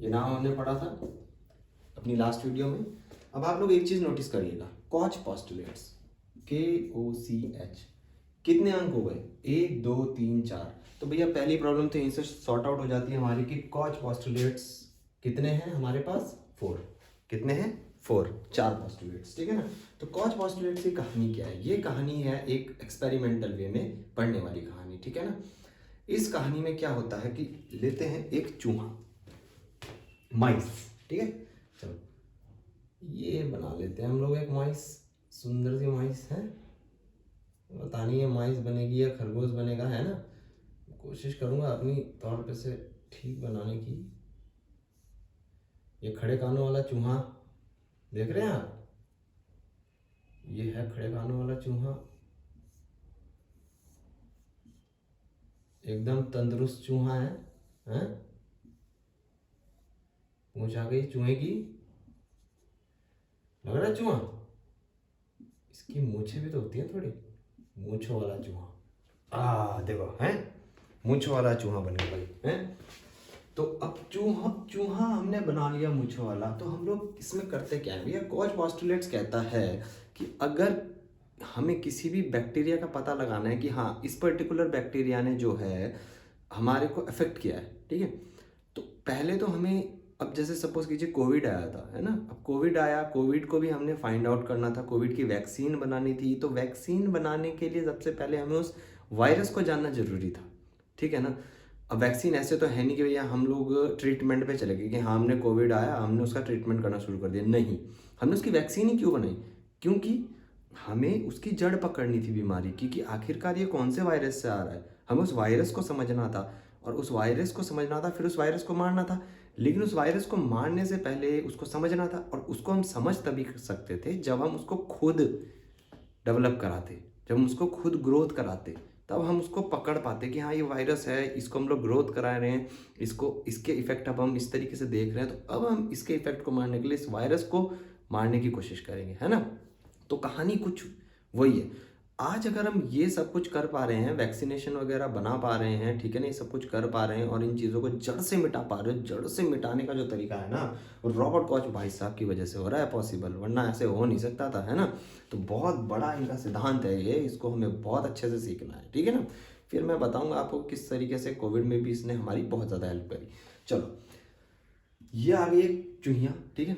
ये नाम हमने पढ़ा था अपनी लास्ट वीडियो में। अब आप लोग एक चीज़ नोटिस करिएगा, कॉच पॉस्टुलेट्स, KOCH, कितने अंक हो गए? 1 2 3 4। तो भैया पहली प्रॉब्लम तो यहीं से सॉर्ट आउट हो जाती है हमारी कि कॉच पॉस्टुलेट्स कितने हैं हमारे पास? 4। कितने हैं? 4, 4 पॉस्टुलेट्स, ठीक है ना। तो कॉच पॉस्टुलेट्स की कहानी क्या है? ये कहानी है एक एक्सपेरिमेंटल वे में पढ़ने वाली कहानी, ठीक है ना। इस कहानी में क्या होता है कि लेते हैं एक चूहा, माइस, ठीक है। चलो ये बना लेते हैं हम लोग एक माइस, सुंदर सी माइस है। पता नहीं ये माइस बनेगी या खरगोश बनेगा, है ना। कोशिश करूंगा अपनी तौर पे से ठीक बनाने की। ये खड़े कानों वाला चूहा देख रहे हैं आप, ये है खड़े कानों वाला चूहा, एकदम तंदुरुस्त चूहा है, हैं? पूंछ आ गई चूहे की, लग रहा है चूहा। इसकी मूछें भी तो होती है थोड़ी, मूछों वाला चूहा, देखो हैं, मूछों वाला चूहा बन गया भाई, हैं। तो अब चूहा चूहा हमने बना लिया मूछों वाला। तो हम लोग इसमें करते क्या है भैया, कॉच पॉस्टुलेट्स कहता है कि अगर हमें किसी भी बैक्टीरिया का पता लगाना है कि हाँ इस पर्टिकुलर बैक्टीरिया ने जो है हमारे को अफेक्ट किया है, ठीक है। तो पहले तो हमें, अब जैसे सपोज कीजिए कोविड आया था, है ना। अब कोविड आया, कोविड को भी हमने फाइंड आउट करना था, कोविड की वैक्सीन बनानी थी। तो वैक्सीन बनाने के लिए सबसे पहले हमें उस वायरस को जानना जरूरी था, ठीक है ना। अब वैक्सीन ऐसे तो है नहीं कि भैया हम लोग ट्रीटमेंट पे चले गए कि हाँ हमने कोविड आया हमने उसका ट्रीटमेंट करना शुरू कर दिया, नहीं। हमने उसकी वैक्सीन ही क्यों बनाई? क्योंकि हमें उसकी जड़ पकड़नी थी बीमारी की, कि आखिरकार ये कौन से वायरस से आ रहा है। हमें उस वायरस को समझना था, और उस वायरस को समझना था, फिर उस वायरस को मारना था। लेकिन उस वायरस को मारने से पहले उसको समझना था, और उसको हम समझ तभी कर सकते थे जब हम उसको खुद डेवलप कराते, जब हम उसको खुद ग्रोथ कराते, तब हम उसको पकड़ पाते कि हाँ ये वायरस है, इसको हम लोग ग्रोथ करा रहे हैं, इसको इसके इफेक्ट अब हम इस तरीके से देख रहे हैं, तो अब हम इसके इफेक्ट को मारने के लिए इस वायरस को मारने की कोशिश करेंगे, है ना। तो कहानी कुछ वही है। आज अगर हम ये सब कुछ कर पा रहे हैं, वैक्सीनेशन वगैरह बना पा रहे हैं, ठीक है ना, ये सब कुछ कर पा रहे हैं और इन चीज़ों को जड़ से मिटा पा रहे हैं, जड़ से मिटाने का जो तरीका है ना, वो रॉबर्ट कॉच भाई साहब की वजह से हो रहा है पॉसिबल, वरना ऐसे हो नहीं सकता था, है ना। तो बहुत बड़ा इनका सिद्धांत है ये, इसको हमें बहुत अच्छे से सीखना है, ठीक है ना। फिर मैं बताऊंगा आपको किस तरीके से कोविड में भी इसने हमारी बहुत ज़्यादा हेल्प करी। चलो ये आ गई एक चूहिया, ठीक है।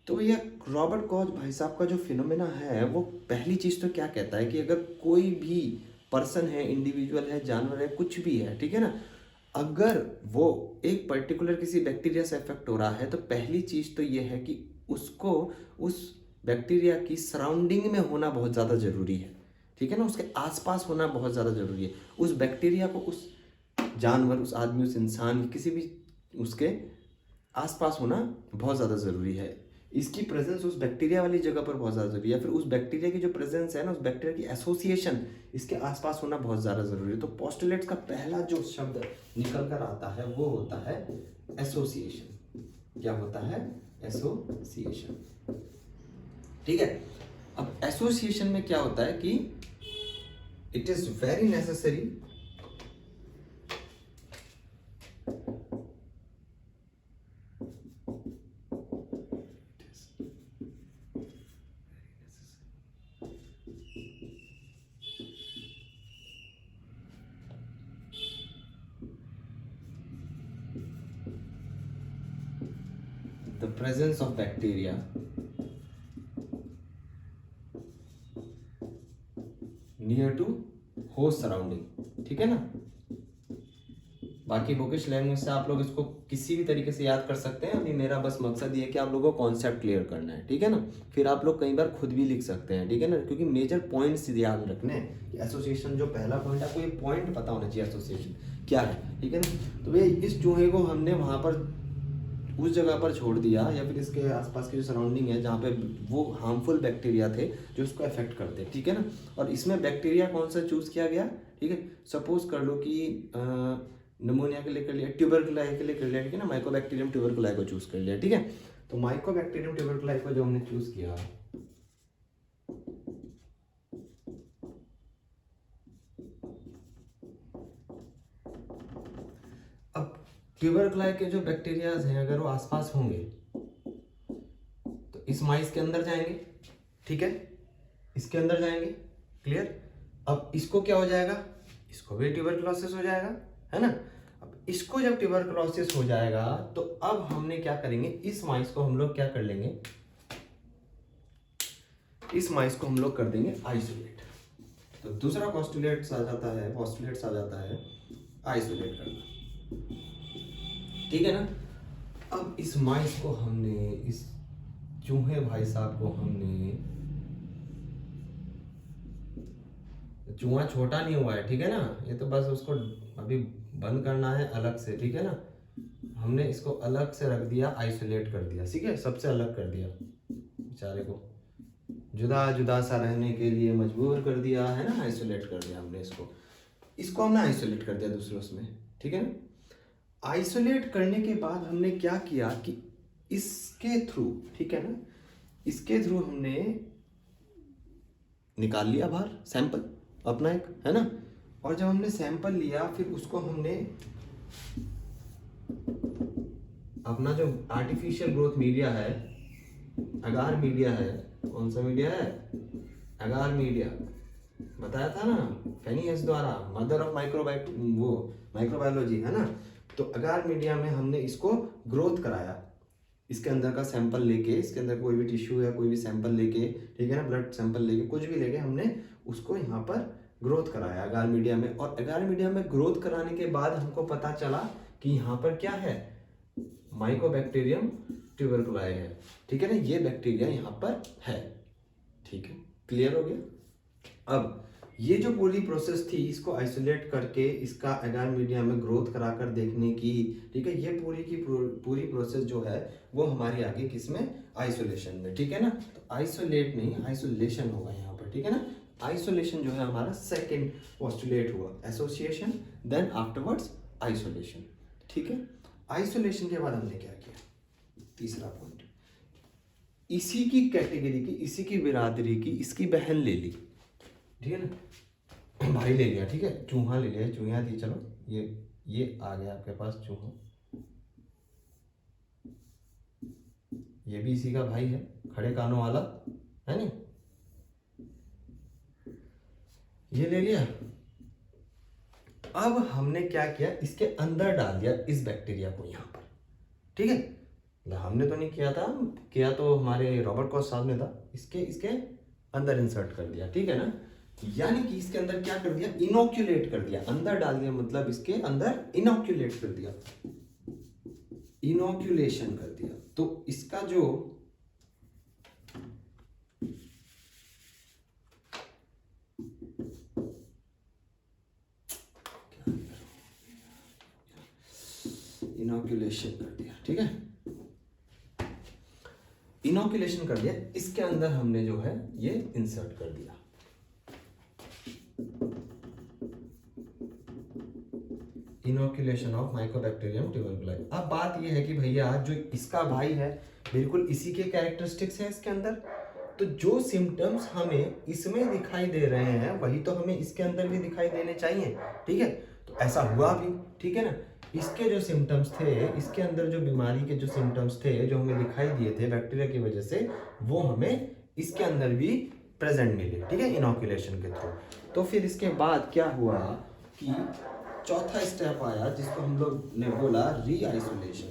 तो ये रॉबर्ट कॉच भाई साहब का जो फिनोमेना है, वो पहली चीज़ तो क्या कहता है कि अगर कोई भी पर्सन है, इंडिविजुअल है, जानवर है, कुछ भी है, ठीक है ना, अगर वो एक पर्टिकुलर किसी बैक्टीरिया से अफेक्ट हो रहा है, तो पहली चीज़ तो ये है कि उसको उस बैक्टीरिया की सराउंडिंग में होना बहुत ज़्यादा ज़रूरी है, ठीक है ना, उसके आसपास होना बहुत ज़्यादा ज़रूरी है। उस बैक्टीरिया को, उस जानवर, उस आदमी, उस इंसान, किसी भी उसके आसपास होना बहुत ज़्यादा ज़रूरी है। इसकी प्रेजेंस उस बैक्टीरिया वाली जगह पर बहुत ज़्यादा ज़रूरी है, फिर उस बैक्टीरिया की जो प्रेजेंस है ना, उस बैक्टीरिया की एसोसिएशन इसके आसपास होना बहुत ज़्यादा ज़रूरी है। तो पोस्टुलेट्स का पहला जो शब्द निकल कर आता है वो होता है एसोसिएशन। क्या होता है? एसोसिएशन, ठीक है। अब एसोसिएशन में क्या होता है कि it is very necessary the presence of bacteria near to host surrounding, ठीक है ना। बाकी बुकिश लैंग्वेज से आप लोग इसको किसी भी तरीके से याद कर सकते हैं, अभी मेरा बस मकसद ये है कि आप लोगों को कॉन्सेप्ट क्लियर करना है, ठीक है ना। फिर आप लोग कई बार खुद भी लिख सकते हैं, ठीक है ना, क्योंकि मेजर पॉइंट्स याद रखने हैं कि एसोसिएशन जो पहला पॉइंट है, आपको ये पॉइंट पता होना चाहिए एसोसिएशन क्या है, ठीक है ना। तो भैया इस चूहे को हमने वहां पर उस जगह पर छोड़ दिया, या फिर इसके आसपास की जो सराउंडिंग है जहाँ पे वो हार्मफुल बैक्टीरिया थे जो इसको अफेक्ट करते, ठीक है ना। और इसमें बैक्टीरिया कौन सा चूज किया गया, ठीक है। सपोज कर लो कि निमोनिया के लिए कर लिया, ट्यूबरकुलाई के लिए कर लिया, ठीक है ना, माइकोबैक्टीरियम ट्यूबरकुलाई को चूज कर लिया, ठीक है। तो माइकोबैक्टीरियम ट्यूबरकुलाई को जो हमने चूज किया, अब ट्यूबरकुलाई के जो बैक्टीरियाज हैं अगर वो आसपास होंगे तो इस माइस के अंदर जाएंगे, ठीक है, इसके अंदर जाएंगे, क्लियर। अब इसको क्या हो जाएगा, इसको भी ट्यूबरकुलोसिस हो जाएगा, है ना। अब इसको जब ट्यूबरकुलोसिस हो जाएगा तो अब हमने क्या करेंगे, इस माइस को हम लोग क्या कर लेंगे, इस माइस को हम लोग कर देंगे आइसोलेट। तो दूसरा पोस्टुलेट्स आ जाता है, पोस्टुलेट्स आ जाता है आइसोलेट करना, ठीक है ना। अब इस माइस को हमने, इस चूहे भाई साहब को हमने, चूहा छोटा नहीं हुआ है, ठीक है ना, ये तो बस उसको अभी बंद करना है अलग से, ठीक है ना। हमने इसको अलग से रख दिया, आइसोलेट कर दिया, ठीक है, सबसे अलग कर दिया, बेचारे को जुदा जुदा सा रहने के लिए मजबूर कर दिया, है ना, आइसोलेट कर दिया हमने इसको हमने आइसोलेट कर दिया दूसरे उसमें, ठीक है ना। आइसोलेट करने के बाद हमने क्या किया कि इसके थ्रू, ठीक है ना, इसके थ्रू हमने निकाल लिया बाहर सैंपल अपना एक, है ना। और जब हमने सैंपल लिया फिर उसको हमने अपना जो आर्टिफिशियल ग्रोथ मीडिया है, अगार मीडिया है, कौन सा मीडिया है, अगार मीडिया, बताया था ना फेनी हेस द्वारा, मदर ऑफ माइक्रोबायोलॉजी, है ना। तो अगार मीडिया में हमने इसको ग्रोथ कराया, इसके अंदर का सैंपल लेके, इसके अंदर कोई भी टिश्यू या कोई भी सैंपल लेके, ठीक है ना, ब्लड सैंपल लेके, कुछ भी लेके हमने उसको यहाँ पर ग्रोथ कराया अगार मीडिया में। और अगार मीडिया में ग्रोथ कराने के बाद हमको पता चला कि यहाँ पर क्या है, माइकोबैक्टीरियम ट्यूबरकुलाई है, ठीक है ना, ये बैक्टीरिया यहाँ पर है, ठीक है, क्लियर हो गया। अब ये जो पूरी प्रोसेस थी, इसको आइसोलेट करके इसका अगार मीडिया में ग्रोथ कराकर देखने की, ठीक है, ये पूरी की पूरी प्रोसेस जो है वो हमारी आगे किसमें, आइसोलेशन में, ठीक है ना। तो आइसोलेट नहीं, आइसोलेशन होगा यहाँ पर, ठीक है ना। आइसोलेशन जो है हमारा सेकेंड पोस्टुलेट हुआ, एसोसिएशन देन आफ्टरवर्ड्स आइसोलेशन, ठीक है। आइसोलेशन के बाद हमने क्या किया, तीसरा पॉइंट, इसी की कैटेगरी की, इसी की बिरादरी की इसकी बहन ले ली, ठीक है ना, भाई ले लिया, ठीक है, चूहा ले लिया, चूहा थी, चलो ये आ गया आपके पास चूहा, ये भी इसी का भाई है, खड़े कानों वाला, है ना, ये ले लिया। अब हमने क्या किया, इसके अंदर डाल दिया इस बैक्टीरिया को यहाँ पर, ठीक है, हमने तो नहीं किया था, किया तो हमारे रॉबर्ट कॉश साहब ने था, इसके अंदर इंसर्ट कर दिया, ठीक है ना। यानी कि इसके अंदर क्या कर दिया, इनोक्यूलेट कर दिया, अंदर डाल दिया, मतलब इसके अंदर इनोक्यूलेट कर दिया, इनोक्यूलेशन कर दिया। तो इसका जो इनोक्यूलेशन कर दिया, ठीक है, इनोक्यूलेशन कर दिया, इसके अंदर हमने जो है ये इंसर्ट कर दिया, इनोक्यूलेशन ऑफ माइकोबैक्टीरियम ट्यूबरकुलाई। अब बात यह है कि भैया जो इसका भाई है बिल्कुल इसी के कैरेक्टरिस्टिक्स है इसके अंदर, तो जो सिम्टम्स हमें इसमें दिखाई दे रहे हैं वही तो हमें इसके अंदर भी दिखाई देने चाहिए, ठीक है। तो ऐसा हुआ भी, ठीक है ना, इसके जो सिम्टम्स थे, इसके अंदर जो बीमारी के जो सिम्टम्स थे जो हमें दिखाई दिए थे बैक्टीरिया की वजह से, वो हमें इसके अंदर भी प्रेजेंट मिले, ठीक है, इनोक्यूलेशन के थ्रू। तो फिर इसके बाद क्या हुआ कि चौथा स्टेप आया जिसको हम लोग ने बोला रीआइसोलेशन,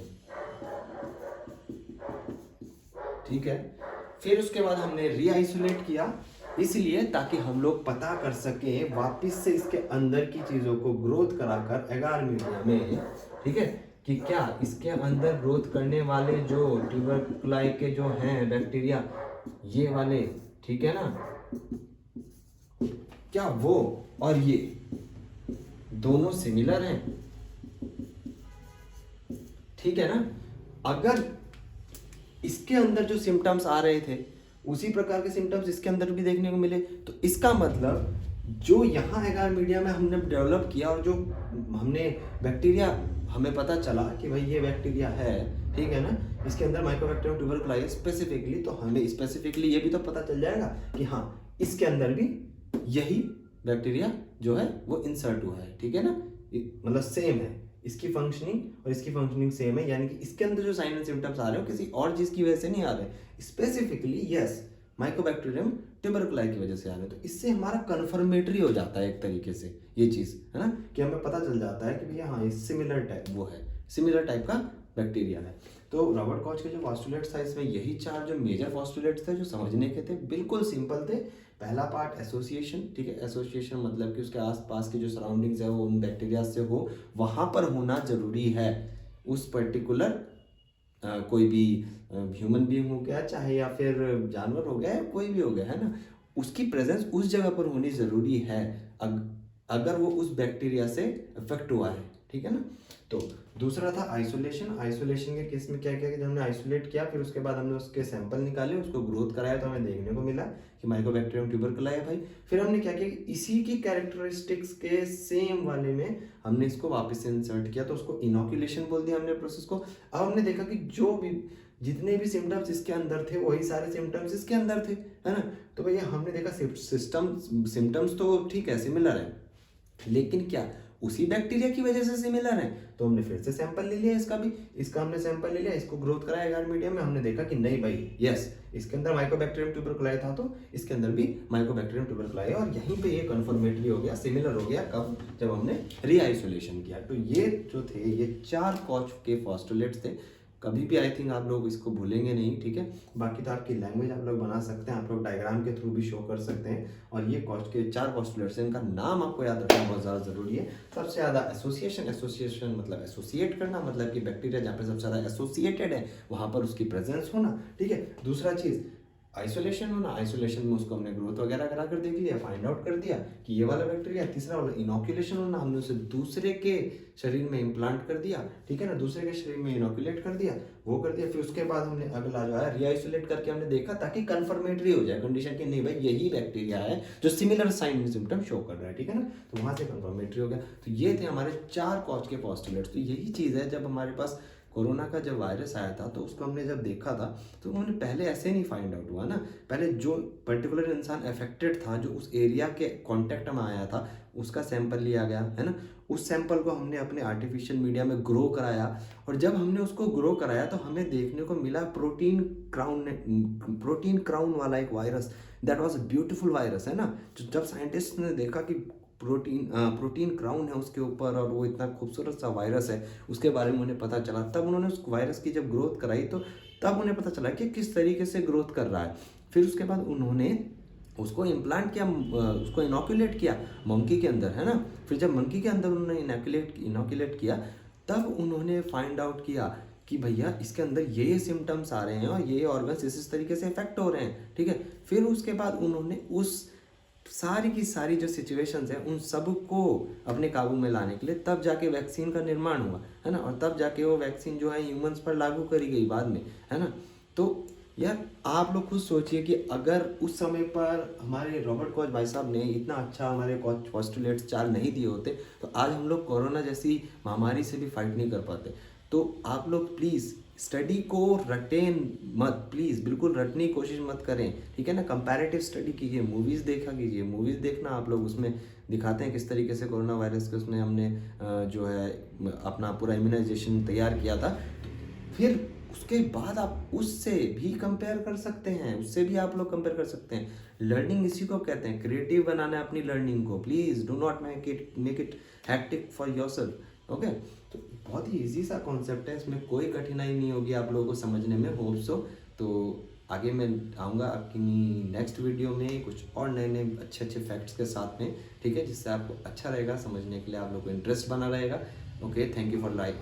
ठीक है। फिर उसके बाद हमने रीआइसोलेट किया, इसलिए ताकि हम लोग पता कर सकें वापस से इसके अंदर की चीज़ों को ग्रोथ कराकर एगार मीडिया में, ठीक है, कि क्या इसके अंदर ग्रोथ करने वाले जो ट्यूबरकुलाई के जो हैं बैक्टीरिया, ये वाले, ठीक है ना, क्या वो और ये दोनों सिमिलर हैं, ठीक है ना। अगर इसके अंदर जो सिम्टम्स आ रहे थे उसी प्रकार के सिम्टम्स इसके अंदर भी देखने को मिले, तो इसका मतलब जो यहाँ एगार मीडिया में हमने डेवलप किया और जो हमने बैक्टीरिया, हमें पता चला कि भाई ये बैक्टीरिया है, ठीक है ना, इसके अंदर माइकोबैक्टीरियम ट्यूबरकुलाई स्पेसिफिकली, तो हमें स्पेसिफिकली ये भी तो पता चल जाएगा कि हाँ इसके अंदर भी यही बैक्टीरिया जो है वो इंसर्ट हुआ है, ठीक है ना, मतलब सेम है, इसकी फंक्शनिंग और इसकी फंक्शनिंग सेम है, यानी कि इसके अंदर जो साइन एंड सिम्टम्स आ रहे हो किसी और चीज़ की वजह से नहीं आ रहे, स्पेसिफिकली यस माइकोबैक्टीरियम ट्यूबरकुलाई की वजह से आ रहे हैं। तो इससे हमारा कन्फर्मेटरी हो जाता है एक तरीके से ये चीज़, है ना, कि हमें पता चल जाता है कि भैया हाँ ये सिमिलर टाइप वो है, सिमिलर टाइप का बैक्टीरिया है। तो रॉबर्ट कॉच के जो पॉस्टुलेट्स था इसमें यही 4 जो मेजर पॉस्टुलेट्स थे जो समझने के थे, बिल्कुल सिंपल थे। पहला पार्ट एसोसिएशन, ठीक है, एसोसिएशन मतलब कि उसके आसपास की जो सराउंडिंग्स है वो उन बैक्टीरिया से हो, वहाँ पर होना जरूरी है। उस पर्टिकुलर कोई भी ह्यूमन बीइंग हो गया चाहे या फिर जानवर हो गया या कोई भी हो गया, है ना, उसकी प्रेजेंस उस जगह पर होनी ज़रूरी है अगर वो उस बैक्टीरिया से इफेक्ट हुआ है, ठीक है ना। तो दूसरा था आइसोलेशन। आइसोलेशन के केस में क्या किया कि जब हमने आइसोलेट किया फिर उसके बाद हमने उसके सैंपल निकाले, उसको ग्रोथ कराया, तो हमें देखने को मिला कि माइकोबैक्टीरियम ट्यूबरकुलाई है भाई। फिर हमने क्या किया कि इसी की कैरेक्टरिस्टिक्स के सेम वाले में हमने इसको वापस से इंसर्ट किया, तो उसको इनोकुलेशन बोल दिया हमने प्रोसेस को। अब हमने देखा कि जो भी जितने भी सिम्टम्स इसके अंदर थे वही सारे सिम्टम्स इसके अंदर थे, है ना। तो भैया हमने देखा सिम्टम्स तो ठीक है सिमिलर है, लेकिन क्या उसी बैक्टीरिया की वजह से सिमिलर है। तो हमने फिर से सैंपल ले लिया इसका भी, इसका हमने सैंपल ले लिया, इसको ग्रोथ कराया एगार मीडियम में, हमने देखा कि नहीं भाई यस इसके अंदर माइकोबैक्टीरियम ट्यूबरकुलाई था तो इसके अंदर भी माइकोबैक्टीरियम ट्यूबरकुलाई है, और यहीं पे ये कन्फर्मेटरी हो गया, सिमिलर हो गया। कब? जब हमने रीआइसोलेशन किया। तो ये जो थे ये 4 कॉच के पॉस्टुलेट्स थे। कभी भी आई थिंक आप लोग इसको भूलेंगे नहीं, ठीक है। बाकी तो आपकी लैंग्वेज आप लोग बना सकते हैं, आप लोग डायग्राम के थ्रू भी शो कर सकते हैं। और ये कॉस्ट के 4 पॉस्टुलेट्स हैं, इनका नाम आपको याद रखना बहुत ज़्यादा ज़रूरी है। सबसे ज़्यादा एसोसिएशन मतलब एसोसिएट करना, मतलब कि बैक्टीरिया जहाँ पे सबसे ज़्यादा एसोसिएटेड है वहाँ पर उसकी प्रेजेंस होना, ठीक है। दूसरा चीज़ आइसोलेशन होना, आइसोलेशन में उसको हमने ग्रोथ वगैरह करा कर देख लिया, फाइंड आउट कर दिया कि ये वाला बैक्टीरिया। तीसरा वाला इनोकुलेशन होना, हमने उसे दूसरे के शरीर में इम्प्लांट कर दिया, ठीक है ना, दूसरे के शरीर में इनोकुलेट कर दिया, वो कर दिया। फिर उसके बाद हमने अगला जो है रीआइसोलेट करके हमने देखा ताकि कंफर्मेटरी हो जाए कंडीशन कि नहीं भाई यही बैक्टीरिया है जो similar sign and symptom show कर रहा है, ठीक है ना। तो वहाँ से कंफर्मेटरी हो गया। तो ये थे हमारे 4 कॉच के पॉस्टुलेट्स। तो यही चीज़ है, जब हमारे पास कोरोना का जब वायरस आया था तो उसको हमने जब देखा था तो उन्होंने पहले ऐसे नहीं फाइंड आउट हुआ ना, पहले जो पर्टिकुलर इंसान अफेक्टेड था जो उस एरिया के कांटेक्ट में आया था उसका सैंपल लिया गया, है ना। उस सैंपल को हमने अपने आर्टिफिशियल मीडिया में ग्रो कराया, और जब हमने उसको ग्रो कराया तो हमें देखने को मिला प्रोटीन क्राउन वाला एक virus. That was a beautiful virus, है ना। जब साइंटिस्ट ने देखा कि प्रोटीन क्राउन है उसके ऊपर और वो इतना खूबसूरत सा वायरस है, उसके बारे में उन्हें पता चला, तब उन्होंने उस वायरस की जब ग्रोथ कराई तो तब उन्हें पता चला कि किस तरीके से ग्रोथ कर रहा है। फिर उसके बाद उन्होंने उसको इम्प्लांट किया, उसको इनोकुलेट किया मंकी के अंदर, है ना। फिर जब मंकी के अंदर उन्होंने इनोकुलेट किया तब उन्होंने फाइंड आउट किया कि भैया इसके अंदर ये सिम्टम्स आ रहे हैं और ये ऑर्गन्स इस तरीके से इफेक्ट हो रहे हैं, ठीक है। फिर उसके बाद उन्होंने उस सारी की सारी जो सिचुएशंस हैं उन सब को अपने काबू में लाने के लिए तब जाके वैक्सीन का निर्माण हुआ, है ना। और तब जाके वो वैक्सीन जो है ह्यूमंस पर लागू करी गई बाद में, है ना। तो यार आप लोग खुद सोचिए कि अगर उस समय पर हमारे रॉबर्ट कॉच भाई साहब ने इतना अच्छा हमारे कॉच पॉस्टुलेट्स 4 नहीं दिए होते तो आज हम लोग कोरोना जैसी महामारी से भी फाइट नहीं कर पाते। तो आप लोग प्लीज़ स्टडी को रटें मत, प्लीज़ बिल्कुल रटने की कोशिश मत करें, ठीक है ना। कंपैरेटिव स्टडी कीजिए, मूवीज़ देखा कीजिए, मूवीज़ देखना आप लोग उसमें दिखाते हैं किस तरीके से कोरोना वायरस के उसमें हमने जो है अपना पूरा इम्यूनाइजेशन तैयार किया था। फिर उसके बाद आप उससे भी कंपेयर कर सकते हैं, उससे भी आप लोग कंपेयर कर सकते हैं। लर्निंग इसी को कहते हैं, क्रिएटिव बनाना है अपनी लर्निंग को। Please do not make it hectic for yourself, okay. तो बहुत ही इजी सा कॉन्सेप्ट है, इसमें कोई कठिनाई नहीं होगी आप लोगों को समझने में, होप सो। तो आगे मैं आऊँगा आपकी नेक्स्ट वीडियो में कुछ और नए अच्छे फैक्ट्स के साथ में, ठीक है, जिससे आपको अच्छा रहेगा समझने के लिए, आप लोग को इंटरेस्ट बना रहेगा। Okay, thank you for like.